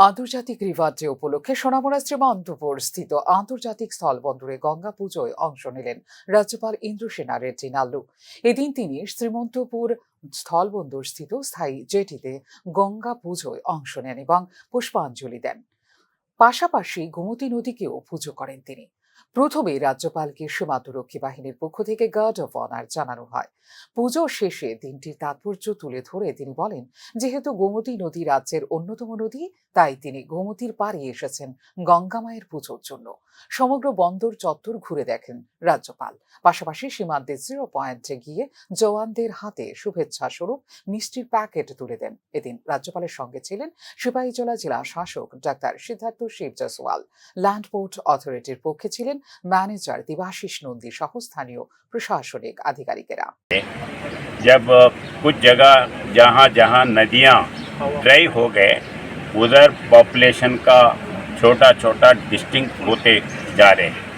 আন্তর্জাতিক river day উপলক্ষে সোনামুড়া শ্রীমন্তপুর স্থিত আন্তর্জাতিক স্থলবন্দরে গঙ্গা পুজোয় অংশ নিলেন রাজ্যপাল ইন্দ্রসেনা রেড্ডি নাল্লু। এদিন তিনি শ্রীমন্তপুর স্থলবন্দর স্থিত স্থায়ী জেটিতে গঙ্গা পুজোয় অংশ নেন এবং পুষ্পাঞ্জলি দেন। পাশাপাশি গোমতী নদীকেও পুজো করেন তিনি। প্রথমে রাজ্যপালকে সীমান্তরক্ষী বাহিনীর পক্ষ থেকে গার্ড অফ অনার জানানো হয়। পুজো শেষে দিনটির তাৎপর্য তুলে ধরে তিনি বলেন, যেহেতু গোমতী নদী রাজ্যের অন্যতম নদী, তাই তিনি গোমতীর পাড়ে এসেছেন গঙ্গা মায়ের পুজোর জন্য। সমগ্র বন্দর চত্বর ঘুরে দেখেন রাজ্যপাল। পাশাপাশি সীমান্তের 0 পয়েন্টে গিয়ে জওয়ানদের হাতে শুভেচ্ছা স্বরূপ মিষ্টির প্যাকেট তুলে দেন। এদিন রাজ্যপালের সঙ্গে ছিলেন সিপাহীজলা জেলা শাসক doctor Siddhartha Shiv Jaiswal. Land port অথরিটির পক্ষে ছিলেন ম্যানেজার দেবাশিস নন্দী সহ স্থানীয় প্রশাসনিক আধিকারিকেরা। जब कुछ जगह जहाँ जहाँ नदियाँ ड्राई हो गए उधर पॉपुलेशन का छोटा छोटा डिस्टिंक्ट होते जा रहे हैं।